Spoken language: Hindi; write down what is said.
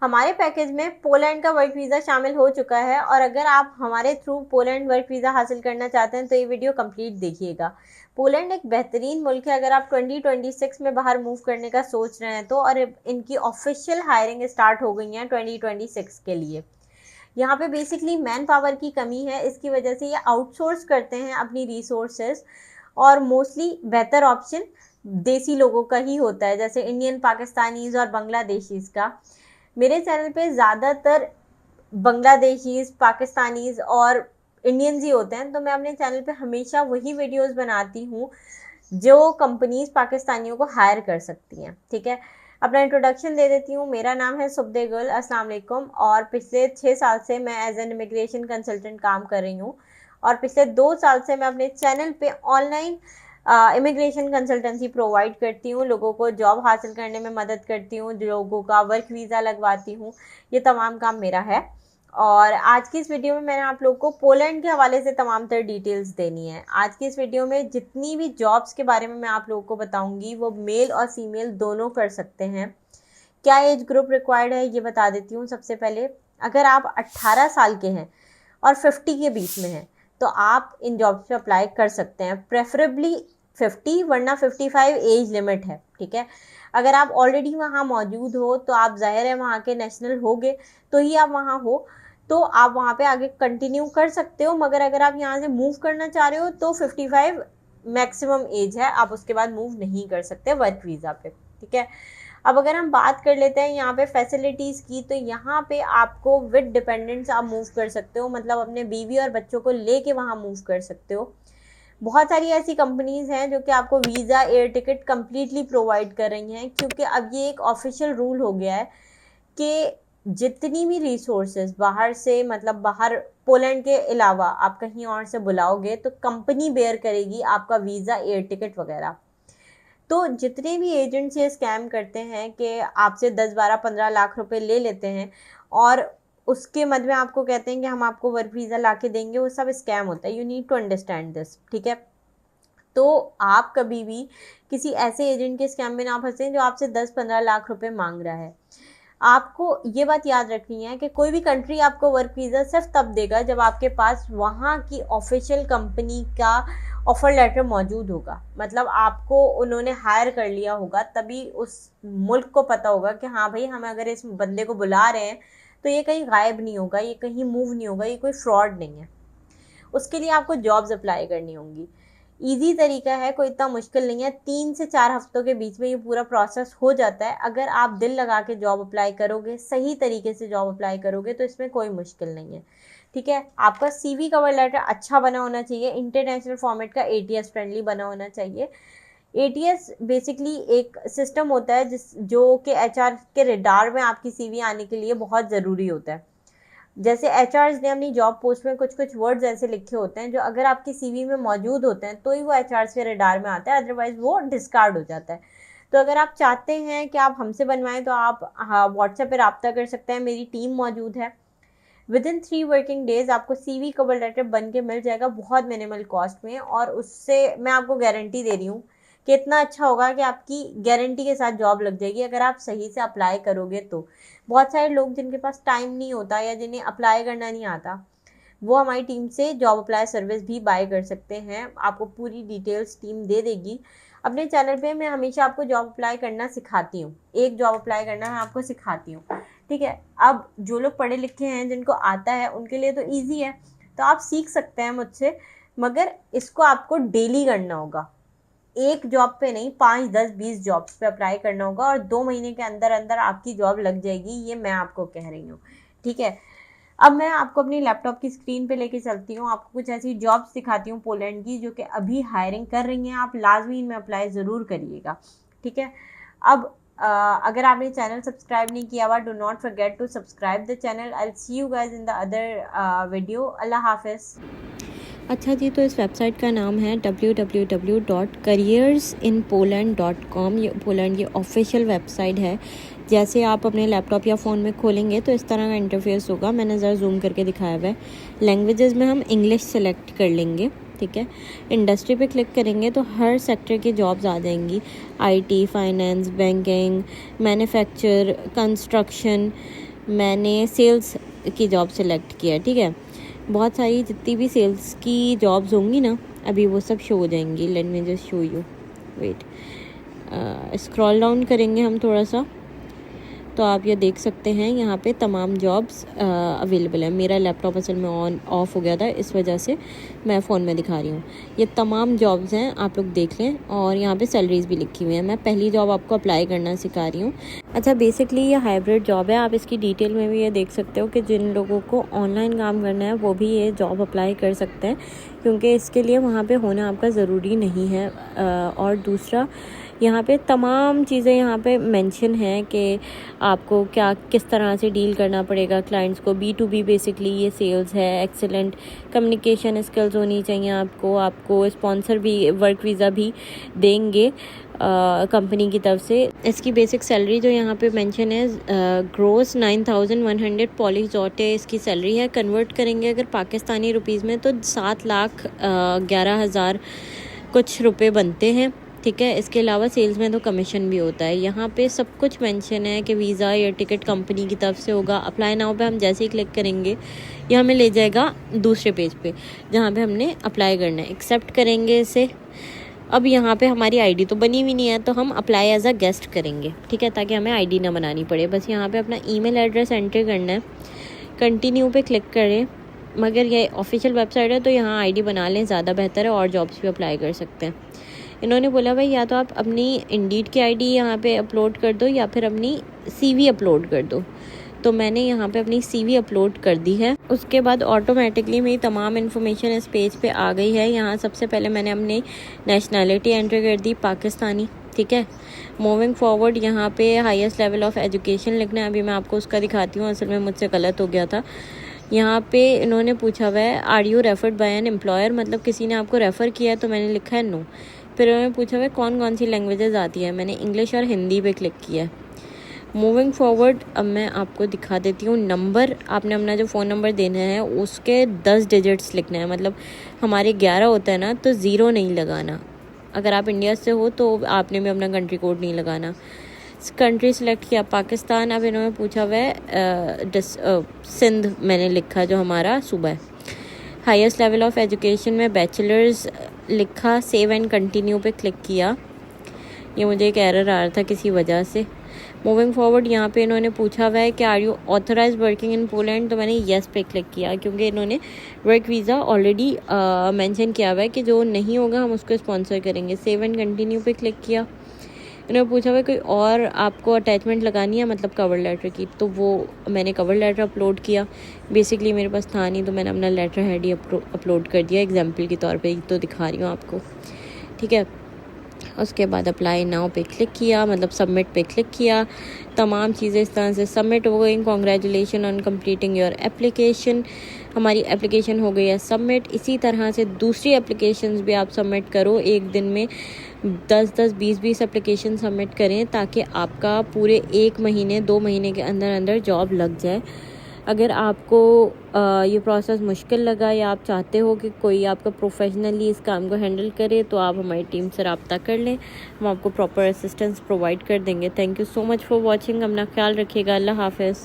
हमारे पैकेज में पोलैंड का वर्क वीज़ा शामिल हो चुका है और अगर आप हमारे थ्रू पोलैंड वर्क वीज़ा हासिल करना चाहते हैं तो ये वीडियो कंप्लीट देखिएगा। पोलैंड एक बेहतरीन मुल्क है अगर आप 2026 में बाहर मूव करने का सोच रहे हैं तो, और इनकी ऑफिशियल हायरिंग स्टार्ट हो गई है 2026 के लिए। यहाँ पे बेसिकली मैन पावर की कमी है, इसकी वजह से ये आउटसोर्स करते हैं अपनी रिसोर्सेज, और मोस्टली बेहतर ऑप्शन देसी लोगों का ही होता है, जैसे इंडियन, पाकिस्तानीज और बांग्लादेशीज का। मेरे चैनल पे ज़्यादातर बांग्लादेशीज, पाकिस्तानीज और इंडियंस ही होते हैं, तो मैं अपने चैनल पे हमेशा वही वीडियोस बनाती हूँ जो कंपनीज पाकिस्तानियों को हायर कर सकती हैं। ठीक है, अपना इंट्रोडक्शन दे देती हूँ। मेरा नाम है सुबदे गुल, अस्सलाम वालेकुम, और पिछले 6 साल से मैं एज एन इमिग्रेशन कंसल्टेंट काम कर रही हूँ, और पिछले 2 साल से मैं अपने चैनल पे ऑनलाइन इमिग्रेशन कंसल्टेंसी प्रोवाइड करती हूँ, लोगों को जॉब हासिल करने में मदद करती हूँ, लोगों का वर्क वीज़ा लगवाती हूँ, ये तमाम काम मेरा है। और आज की इस वीडियो में मैंने आप लोगों को पोलैंड के हवाले से तमाम तर डिटेल्स देनी है। आज की इस वीडियो में जितनी भी जॉब्स के बारे में मैं आप लोगों को बताऊंगी वो मेल और फीमेल दोनों कर सकते हैं। क्या एज ग्रुप रिक्वायर्ड है ये बता देती हूँ। सबसे पहले, अगर आप 18 साल के हैं और 50 के बीच में हैं तो आप इन जॉब्स पे अप्लाई कर सकते हैं, प्रेफरेबली 50, वरना 55 एज लिमिट है। ठीक है, अगर आप ऑलरेडी वहाँ मौजूद हो तो आप जाहिर है वहाँ के नेशनल होगे, तो ही आप वहाँ हो, तो आप वहाँ पे आगे कंटिन्यू कर सकते हो। मगर अगर आप यहाँ से मूव करना चाह रहे हो तो 55 मैक्सिमम एज है, आप उसके बाद मूव नहीं कर सकते वर्क वीज़ा पे। ठीक है, अब अगर हम बात कर लेते हैं यहाँ पे फैसिलिटीज़ की, तो यहाँ पे आपको विद डिपेंडेंट्स आप मूव कर सकते हो, मतलब अपने बीवी और बच्चों को लेके वहाँ मूव कर सकते हो। बहुत सारी ऐसी कंपनीज़ हैं जो कि आपको visa, air ticket completely provide कर रही हैं, क्योंकि अब ये एक ऑफिशियल रूल हो गया है कि जितनी भी रिसोर्सेज बाहर से, मतलब बाहर पोलैंड के अलावा आप कहीं और से बुलाओगे तो कंपनी बेयर करेगी आपका वीज़ा, एयर टिकट वगैरह। तो जितने भी एजेंट्स ये स्कैम करते हैं कि आपसे 10, 12, 15 लाख रुपए ले लेते हैं और उसके मद में आपको कहते हैं कि हम आपको वर्क वीज़ा ला के देंगे, वो सब स्कैम होता है। You need to understand this. ठीक है, तो आप कभी भी किसी ऐसे एजेंट के स्कैम में ना फंसें जो आपसे 10-15 लाख रुपए मांग रहा है। आपको ये बात याद रखनी है कि कोई भी कंट्री आपको वर्क वीज़ा सिर्फ तब देगा जब आपके पास वहाँ की ऑफिशियल कंपनी का ऑफर लेटर मौजूद होगा, मतलब आपको उन्होंने हायर कर लिया होगा, तभी उस मुल्क को पता होगा कि हाँ भाई, हमें अगर इस बंदे को बुला रहे हैं तो ये कहीं गायब नहीं होगा, ये कहीं मूव नहीं होगा, ये कोई फ्रॉड नहीं है। उसके लिए आपको जॉब्स अप्लाई करनी होंगी। ईजी तरीका है, कोई इतना मुश्किल नहीं है। 3 से 4 हफ्तों के बीच में ये पूरा प्रोसेस हो जाता है। अगर आप दिल लगा के जॉब अप्लाई करोगे, सही तरीके से जॉब अप्लाई करोगे, तो इसमें कोई मुश्किल नहीं है। ठीक है, आपका CV कवर लेटर अच्छा बना होना चाहिए, इंटरनेशनल फॉर्मेट का, ATS फ्रेंडली बना होना चाहिए। ATS बेसिकली एक सिस्टम होता है जो कि HR के रेडार में आपकी CV आने के लिए बहुत ज़रूरी होता है। जैसे HRs ने अपनी जॉब पोस्ट में कुछ कुछ वर्ड्स ऐसे लिखे होते हैं जो अगर आपकी CV में मौजूद होते हैं तो ही वो HRs के रडार में आता है, अदरवाइज वो डिस्कार्ड हो जाता है। तो अगर आप चाहते हैं कि आप हमसे बनवाएं तो आप व्हाट्सएप पे रब्ता कर सकते हैं, मेरी टीम मौजूद है। विद इन 3 वर्किंग डेज आपको CV कवर लेटर बन के मिल जाएगा, बहुत मिनिमल कॉस्ट में, और उससे मैं आपको गारंटी दे रही हूँ कि इतना अच्छा होगा कि आपकी गारंटी के साथ जॉब लग जाएगी अगर आप सही से अप्लाई करोगे तो। बहुत सारे लोग जिनके पास टाइम नहीं होता या जिन्हें अप्लाई करना नहीं आता, वो हमारी टीम से जॉब अप्लाई सर्विस भी बाय कर सकते हैं। आपको पूरी डिटेल्स टीम दे देगी। अपने चैनल पे मैं हमेशा आपको जॉब अप्लाई करना सिखाती हूँ, एक जॉब अप्लाई करना मैं आपको सिखाती हूँ। ठीक है, अब जो लोग पढ़े लिखे हैं, जिनको आता है, उनके लिए तो ईजी है, तो आप सीख सकते हैं मुझसे, मगर इसको आपको डेली करना होगा। एक जॉब पे नहीं, 5, 10, 20 जॉब्स पे अप्लाई करना होगा और 2 महीने के अंदर अंदर आपकी जॉब लग जाएगी, ये मैं आपको कह रही हूँ। ठीक है, अब मैं आपको अपनी लैपटॉप की स्क्रीन पे लेके चलती हूँ, आपको कुछ ऐसी जॉब्स दिखाती हूँ पोलैंड की जो कि अभी हायरिंग कर रही हैं। आप लाजमी इनमें अप्लाई ज़रूर करिएगा। ठीक है, अब अगर आपने चैनल सब्सक्राइब नहीं किया हुआ, do not forget to subscribe the channel. I will see you guys in the other video. अल्लाह हाफिज़। अच्छा जी, तो इस वेबसाइट का नाम है www.careersinpoland.com। ये पोलैंड की ऑफिशियल वेबसाइट है। जैसे आप अपने लैपटॉप या फ़ोन में खोलेंगे तो इस तरह का इंटरफेस होगा। मैंने ज़रा जूम करके दिखाया हुआ है। लैंग्वेजेस में हम इंग्लिश सेलेक्ट कर लेंगे। ठीक है, इंडस्ट्री पे क्लिक करेंगे तो हर सेक्टर की जॉब्स आ जाएंगी। IT, finance, banking, manufacture, construction, मैंने सेल्स की जॉब सेलेक्ट किया, ठीक है। बहुत सारी जितनी भी सेल्स की जॉब्स होंगी ना, अभी वो सब शो हो जाएंगी। Let me just show you, wait. Scroll down करेंगे हम थोड़ा सा, तो आप ये देख सकते हैं यहाँ पे तमाम जॉब्स अवेलेबल है। मेरा लैपटॉप असल में ऑन ऑफ हो गया था, इस वजह से मैं फ़ोन में दिखा रही हूँ। ये तमाम जॉब्स हैं, आप लोग देख लें, और यहाँ पे सैलरीज भी लिखी हुई है। मैं पहली जॉब आपको अप्लाई करना सिखा रही हूँ। अच्छा, बेसिकली ये हाइब्रिड जॉब है। आप इसकी डिटेल में भी ये देख सकते हो कि जिन लोगों को ऑनलाइन काम करना है वो भी ये जॉब अप्लाई कर सकते हैं, क्योंकि इसके लिए वहाँ पे होना आपका ज़रूरी नहीं है। और दूसरा, यहाँ पे तमाम चीज़ें यहाँ पे मेंशन हैं कि आपको क्या किस तरह से डील करना पड़ेगा क्लाइंट्स को। B2B बेसिकली ये सेल्स है। एक्सेलेंट कम्युनिकेशन स्किल्स होनी चाहिए आपको स्पॉन्सर भी, वर्क वीज़ा भी देंगे कंपनी की तरफ से। इसकी बेसिक सैलरी जो यहाँ पे मेंशन है, ग्रोस 9100 पॉलिश डॉटे इसकी सैलरी है। कन्वर्ट करेंगे अगर पाकिस्तानी रुपीज़ में तो 7,11,000 कुछ रुपए बनते हैं, ठीक है। इसके अलावा सेल्स में तो कमीशन भी होता है। यहाँ पे सब कुछ मेंशन है कि वीज़ा या टिकट कंपनी की तरफ से होगा। अप्लाई नाउ पे हम जैसे ही क्लिक करेंगे, ये हमें ले जाएगा दूसरे पेज पे जहाँ पे हमने अप्लाई करना है। एक्सेप्ट करेंगे इसे। अब यहाँ पे हमारी आईडी तो बनी हुई नहीं है, तो हम अप्लाई एज अ गेस्ट करेंगे, ठीक है, ताकि हमें आईडी ना बनानी पड़े। बस यहाँ पे अपना ईमेल एड्रेस एंटर करना है, कंटिन्यू पे क्लिक करें। मगर ये ऑफिशियल वेबसाइट है तो यहाँ आईडी बना लें, ज़्यादा बेहतर है, और जॉब्स भी अप्लाई कर सकते हैं। इन्होंने बोला भाई या तो आप अपनी इंडीड की आईडी यहाँ पे अपलोड कर दो या फिर अपनी CV अपलोड कर दो। तो मैंने यहाँ पे अपनी CV अपलोड कर दी है। उसके बाद ऑटोमेटिकली मेरी तमाम इन्फॉर्मेशन इस पेज पे आ गई है। यहाँ सबसे पहले मैंने अपनी नेशनैलिटी एंटर कर दी, पाकिस्तानी, ठीक है। मूविंग फॉरवर्ड यहाँ पे हाईएस्ट लेवल ऑफ एजुकेशन लिखना है। अभी मैं आपको उसका दिखाती हूँ, असल में मुझसे गलत हो गया था। यहाँ पे इन्होंने पूछा हुआ है are you referred by an employer, मतलब किसी ने आपको रेफ़र किया है, तो मैंने लिखा है नो। फिर उन्होंने पूछा हुआ है कौन कौन सी लैंग्वेजेस आती है, मैंने इंग्लिश और हिंदी पे क्लिक किया है। मूविंग फॉरवर्ड अब मैं आपको दिखा देती हूँ। नंबर आपने अपना जो फ़ोन नंबर देना है उसके 10 डिजिट्स लिखना है। मतलब हमारे 11 होता है ना, तो 0 नहीं लगाना। अगर आप इंडिया से हो तो आपने भी अपना कंट्री कोड नहीं लगाना। कंट्री सेलेक्ट किया पाकिस्तान। अब इन्होंने पूछा हुआ है सिंध, मैंने लिखा जो हमारा सूबा है। हाईएस्ट लेवल ऑफ एजुकेशन में बैचलर्स लिखा, सेव एंड कंटिन्यू पे क्लिक किया। ये मुझे एक एरर आ रहा था किसी वजह से। मूविंग फॉरवर्ड यहाँ पे इन्होंने पूछा हुआ है कि are you authorize working in Poland, तो मैंने येस पे क्लिक किया, क्योंकि इन्होंने वर्क वीज़ा ऑलरेडी मेंशन किया हुआ है कि जो नहीं होगा हम उसको स्पॉन्सर करेंगे। सेव एंड कंटिन्यू पे क्लिक किया। इन्होंने पूछा हुआ कोई और आपको अटैचमेंट लगानी है, मतलब कवर लेटर की, तो वो मैंने कवर लेटर अपलोड किया। बेसिकली मेरे पास था नहीं, तो मैंने अपना लेटर हेड ही अपलोड कर दिया एग्जाम्पल के तौर पे, तो दिखा रही हूँ आपको, ठीक है। उसके बाद अप्लाई नाउ पे क्लिक किया, मतलब सबमिट पे क्लिक किया। तमाम चीज़ें इस तरह से सबमिट हो गई। Congratulation on completing your application, हमारी एप्लीकेशन हो गई है सबमिट। इसी तरह से दूसरी एप्लीकेशंस भी आप सबमिट करो। एक दिन में 10-10, 20-20 एप्लीकेशन सबमिट करें, ताकि आपका पूरे 1 महीने 2 महीने के अंदर अंदर जॉब लग जाए। अगर आपको ये प्रोसेस मुश्किल लगा या आप चाहते हो कि कोई आपका प्रोफेशनली इस काम को हैंडल करे, तो आप हमारी टीम से रब्ता कर लें, हम आपको प्रॉपर असिस्टेंस प्रोवाइड कर देंगे। Thank you so much for watching. अपना ख्याल रखिएगा। अल्लाह हाफ़िज़।